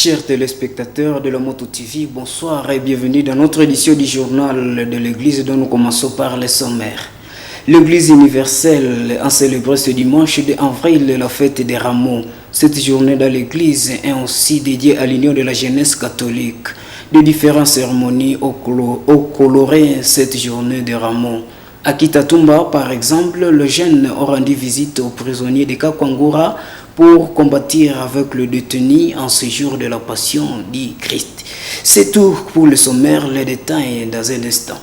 Chers téléspectateurs de la Moto TV, bonsoir et bienvenue dans notre édition du journal de l'Église dont nous commençons par les sommaires. L'Église universelle a célébré ce dimanche de avril la fête des Rameaux. Cette journée dans l'Église est aussi dédiée à l'union de la jeunesse catholique. De différentes cérémonies ont coloré cette journée des Rameaux. À Kitatumba, par exemple, les jeunes ont rendu visite aux prisonniers de Kakwangura pour combattre avec le détenu en ce jour de la passion du Christ. C'est tout pour le sommaire, les détails dans un instant.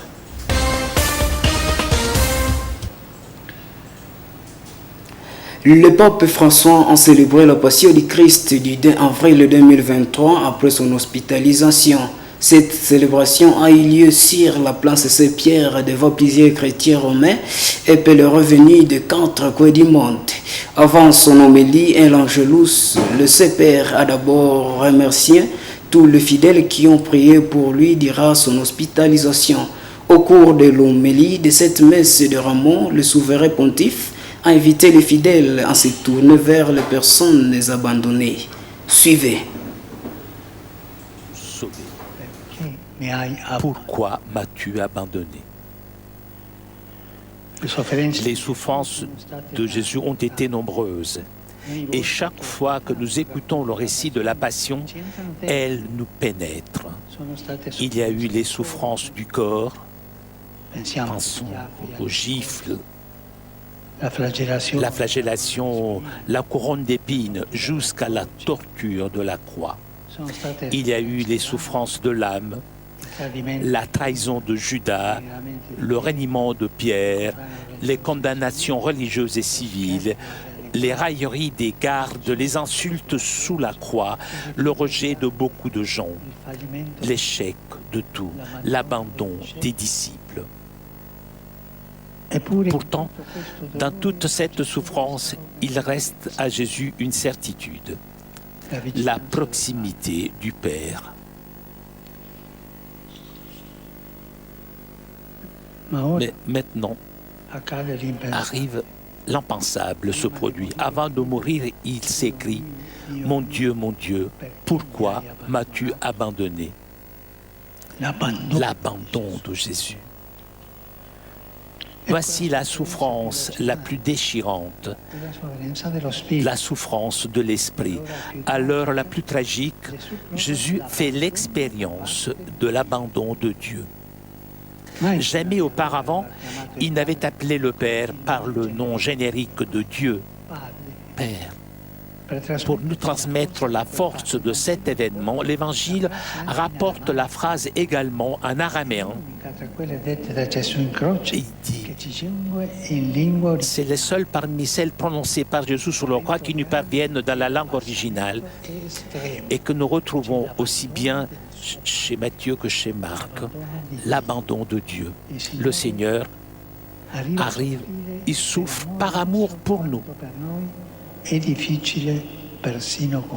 Le pape François a célébré la passion du Christ du 2 avril 2023 après son hospitalisation. Cette célébration a eu lieu sur la place Saint-Pierre devant plusieurs chrétiens romains et pèlerins venus de 4 coins du monde. Avant son homélie, l'Angelus, le Saint-Père a d'abord remercié tous les fidèles qui ont prié pour lui durant son hospitalisation. Au cours de l'homélie de cette messe de Rameaux, le souverain pontife a invité les fidèles à se tourner vers les personnes abandonnées. Suivez. Pourquoi m'as-tu abandonné? Les souffrances de Jésus ont été nombreuses. Et chaque fois que nous écoutons le récit de la Passion, elles nous pénètrent. Il y a eu les souffrances du corps, pensons aux gifles, la flagellation, la couronne d'épines, jusqu'à la torture de la croix. Il y a eu les souffrances de l'âme, la trahison de Judas, le reniement de Pierre, les condamnations religieuses et civiles, les railleries des gardes, les insultes sous la croix, le rejet de beaucoup de gens, l'échec de tout, l'abandon des disciples. Pourtant, dans toute cette souffrance, il reste à Jésus une certitude, la proximité du Père. Mais maintenant, arrive l'impensable, se produit. Avant de mourir, il s'écrie « Mon Dieu, pourquoi m'as-tu abandonné ?» L'abandon de Jésus. Voici la souffrance la plus déchirante, la souffrance de l'esprit. À l'heure la plus tragique, Jésus fait l'expérience de l'abandon de Dieu. Jamais auparavant, il n'avait appelé le Père par le nom générique de Dieu, Père. Pour nous transmettre la force de cet événement, l'Évangile rapporte la phrase également en araméen. Il dit, c'est les seules parmi celles prononcées par Jésus sur le croix qui nous parviennent dans la langue originale et que nous retrouvons aussi bien chez Matthieu que chez Marc, l'abandon de Dieu. Le Seigneur arrive, il souffre par amour pour nous.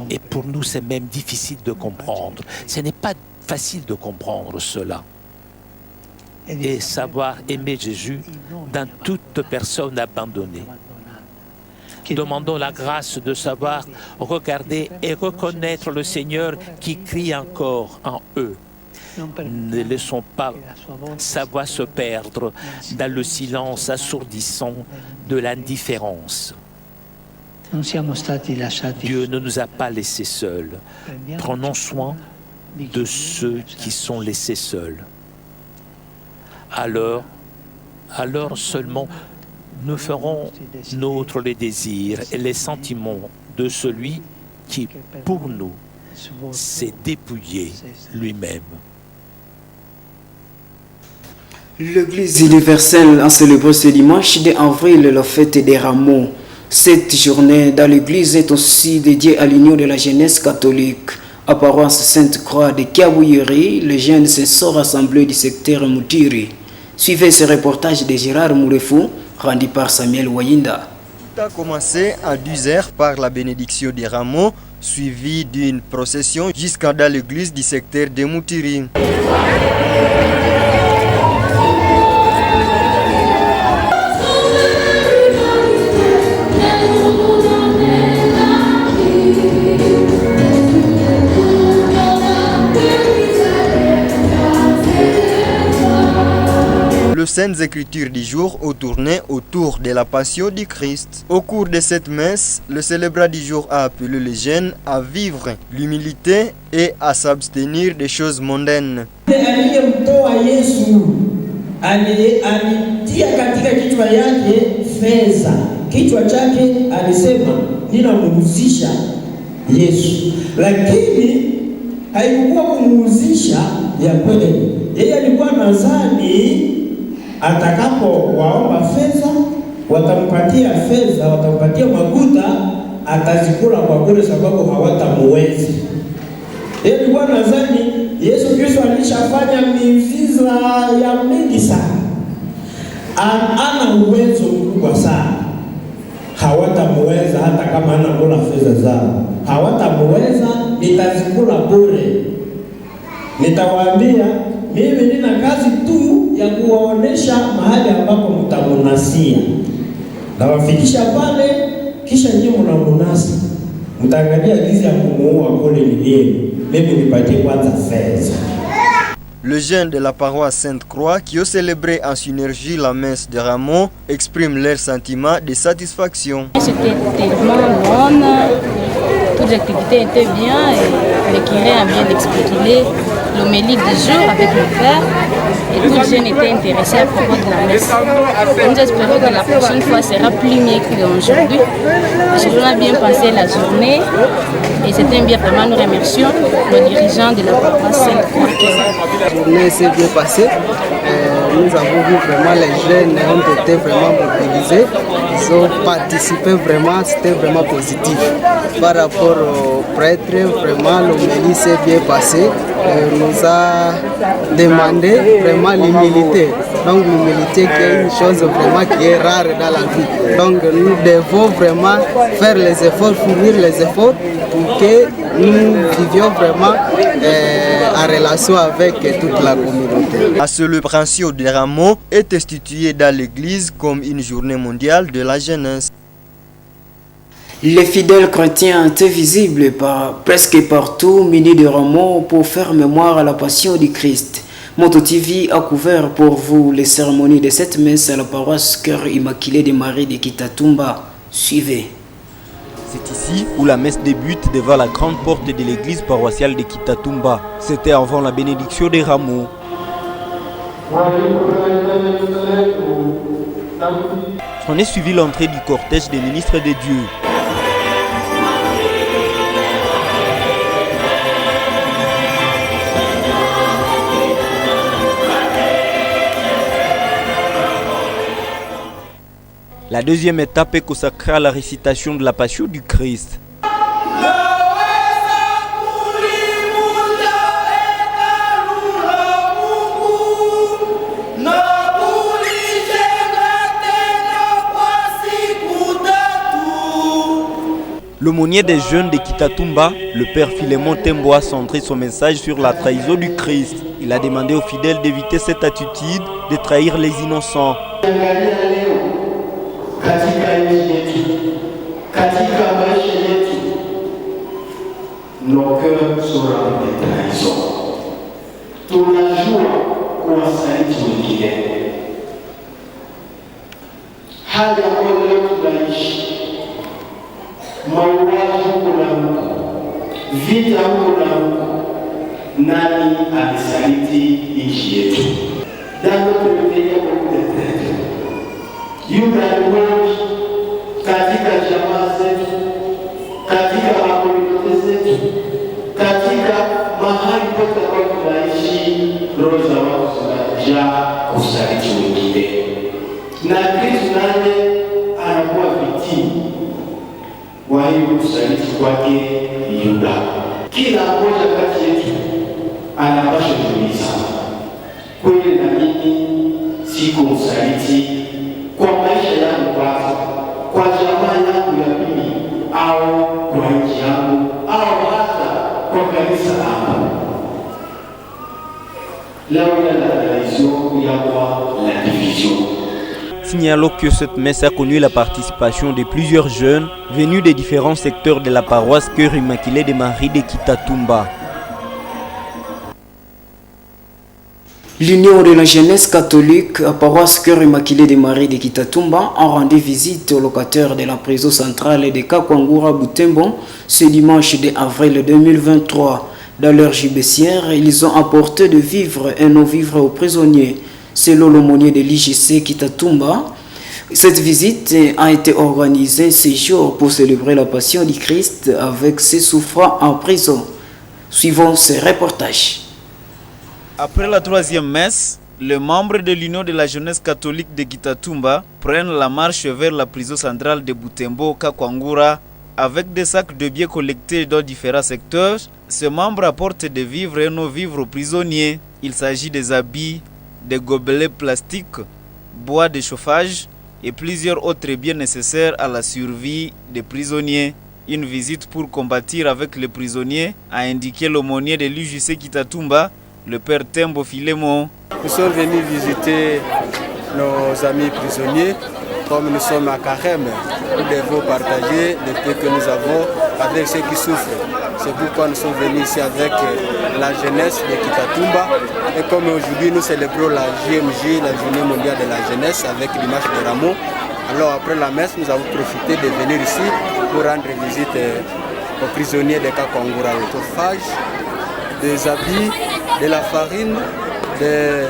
Et pour nous, c'est même difficile de comprendre. Ce n'est pas facile de comprendre cela. Et savoir aimer Jésus dans toute personne abandonnée. Demandons la grâce de savoir regarder et reconnaître le Seigneur qui crie encore en eux. Ne laissons pas sa voix se perdre dans le silence assourdissant de l'indifférence. Dieu ne nous a pas laissés seuls. Prenons soin de ceux qui sont laissés seuls. Alors seulement nous ferons nôtres les désirs et les sentiments de celui qui, pour nous, s'est dépouillé lui-même. L'Église universelle a célébré ce dimanche 2 avril la fête des Rameaux. Cette journée dans l'Église est aussi dédiée à l'union de la jeunesse catholique. À paroisse Sainte-Croix de Kiabouyeri, les jeunes se sont rassemblés du secteur Moutiri. Suivez ce reportage de Gérard Mourefou, rendu par Samuel Wayinda. Tout a commencé à 10h par la bénédiction des Rameaux, suivie d'une procession jusqu'à dans l'église du secteur de Moutiri. Les saintes écritures du jour ont tourné autour de la passion du Christ. Au cours de cette messe, le célébrant du jour a appelé les jeunes à vivre l'humilité et à s'abstenir des choses mondaines. Alitia katika kichwa yake fedha. Kichwa chake alisema ninamuhusisha Yesu, lakini haikuwa kumuhusisha ya kweli. Yeye alikuwa nadhani atakapo waomba fedha, watampatia fedha, watampatia makuta, atazikula kwa bure sababu hawatamuwezi. Yeye alikuwa nadhani Yesu Kristo alishafanya miujiza ya mingi sana. Ana uwezo mkubwa sana. Hawatamuweza hata kama anakula fedha zao. Hawatamuweza, nitazikula bure. Nitawaambia mimi nina kazi tu ya kuwaonesha mahali ambapo mtamunasia. Nawafikisha pale kisha nyinyi mnamunasa. Mtaangalia gizi ya kumuua kule ni nini. Les jeunes de la paroisse Sainte-Croix qui ont célébré en synergie la messe de Rameau expriment leur sentiment de satisfaction. C'était tellement bon, toutes les activités étaient bien et le curé a bien expliqué l'homélie du jour avec le frère et tous les jeunes étaient intéressés à propos de la messe. Nous espérons que la prochaine fois sera plus mieux qu'aujourd'hui. On a bien passé la journée et c'était bien vraiment, nous remercions le dirigeant de la paroisse Sainte-Croix. La journée s'est bien passée. Nous avons vu vraiment les jeunes ont été vraiment mobilisés. Ils ont participé vraiment, c'était vraiment positif. Par rapport au prêtre, vraiment l'homélie s'est bien passée. Nous a demandé vraiment l'humilité. Donc l'humilité qui est une chose vraiment qui est rare dans la vie. Donc nous devons vraiment faire les efforts, fournir les efforts pour que nous vivions vraiment en relation avec toute la communauté. La célébration des Rameaux est instituée dans l'Église comme une journée mondiale de la jeunesse. Les fidèles chrétiens étaient visibles presque partout, munis de rameaux pour faire mémoire à la passion du Christ. Moto TV a couvert pour vous les cérémonies de cette messe à la paroisse Cœur Immaculé de Marie de Kitatumba. Suivez. C'est ici où la messe débute devant la grande porte de l'église paroissiale de Kitatumba. C'était avant la bénédiction des rameaux. On est suivi l'entrée du cortège des ministres de Dieu. La deuxième étape est consacrée à la récitation de la Passion du Christ. L'aumônier des jeunes de Kitatumba, le père Philémon Tembo, a centré son message sur la trahison du Christ. Il a demandé aux fidèles d'éviter cette attitude de trahir les innocents. Katika nchi yetu, katika maisha yetu, nos cœurs sont remplis de trahison. Tunajua kuwasaliti wengine. Hali ambayo leo tunaishi, mauaji huko na huko, vita huko na huko, nani alisaliti nchi yetu? Dans notre pays, il y a beaucoup de traîtres. Yule aliweji katika jamaa zetu, katika makomuniti zetu, katika mahali pote kwa tunaishi, roho za watu zinajaa kusaliti wengine. Na Kristo naye anakuwa vitini wa hiyo kusaliti kwake Yuda. Kila mmoja kati yetu anapaswa kuuliza, kweli na mimi siko msaliti kwa maisha yangu kwanza, kwa jamaa yangu ya pili, au kwa nchi yangu, au hata kwa kanisa langu. Là où il y a la trahison, il y a la division. Signalons que cette messe a connu la participation de plusieurs jeunes venus des différents secteurs de la paroisse Cœur Immaculé de Marie de Kitatumba. L'Union de la jeunesse catholique à paroisse Cœur Immaculé de Marie de Kitatumba a rendu visite aux locataires de la prison centrale de Kakwangura Butembo ce dimanche de avril 2023. Dans leur gibecière, ils ont apporté de vivres et non-vivres aux prisonniers. Selon l'aumônier de l'IGC Kitatumba, cette visite a été organisée ce jour pour célébrer la passion du Christ avec ses souffrants en prison. Suivons ce reportage. Après la troisième messe, les membres de l'Union de la jeunesse catholique de Kitatumba prennent la marche vers la prison centrale de Butembo, Kakwangura, avec des sacs de billets collectés dans différents secteurs. Ces membres apportent des vivres et non-vivres aux prisonniers. Il s'agit des habits, des gobelets plastiques, bois de chauffage et plusieurs autres biens nécessaires à la survie des prisonniers. Une visite pour combattre avec les prisonniers a indiqué l'aumônier de l'UJC Kitatumba, le père Tembo Filemon. Nous sommes venus visiter nos amis prisonniers. Comme nous sommes à Carême, nous devons partager le peu que nous avons avec ceux qui souffrent. C'est pourquoi nous sommes venus ici avec la jeunesse de Kitatumba. Et comme aujourd'hui nous célébrons la JMJ, la journée mondiale de la jeunesse, avec l'image de Rameau, alors après la messe, nous avons profité de venir ici pour rendre visite aux prisonniers de Kakwangura. Le chauffage, des habits, de la farine, des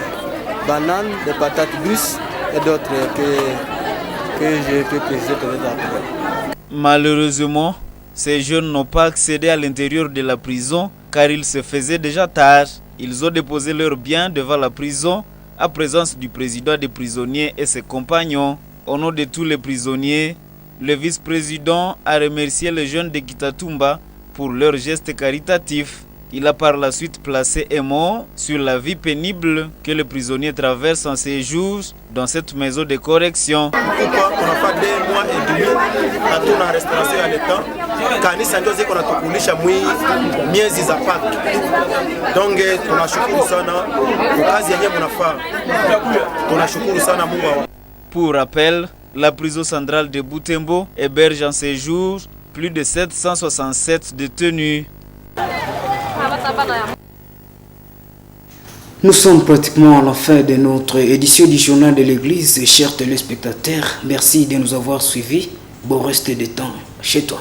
bananes, des patates douces et d'autres que je peux préciser peut-être après. Malheureusement, ces jeunes n'ont pas accédé à l'intérieur de la prison car il se faisait déjà tard. Ils ont déposé leurs biens devant la prison à présence du président des prisonniers et ses compagnons. Au nom de tous les prisonniers, le vice-président a remercié les jeunes de Kitatumba pour leur geste caritatif. Il a par la suite placé un mot sur la vie pénible que les prisonniers traversent en ces jours dans cette maison de correction. On a fait 2 mois et demi à tourner en restauration à l'état. Kanisa ndio ziko natukulisha miezi za Pâques. Donc tunashukuru sana kwa kazi yenyewe mnafanya. Tunashukuru sana Mungu. Pour rappel, la prison centrale de Butembo héberge en ces jours plus de 767 détenus. Nous sommes pratiquement à la fin de notre édition du journal de l'église. Chers téléspectateurs, merci de nous avoir suivis. Bon reste de temps chez toi.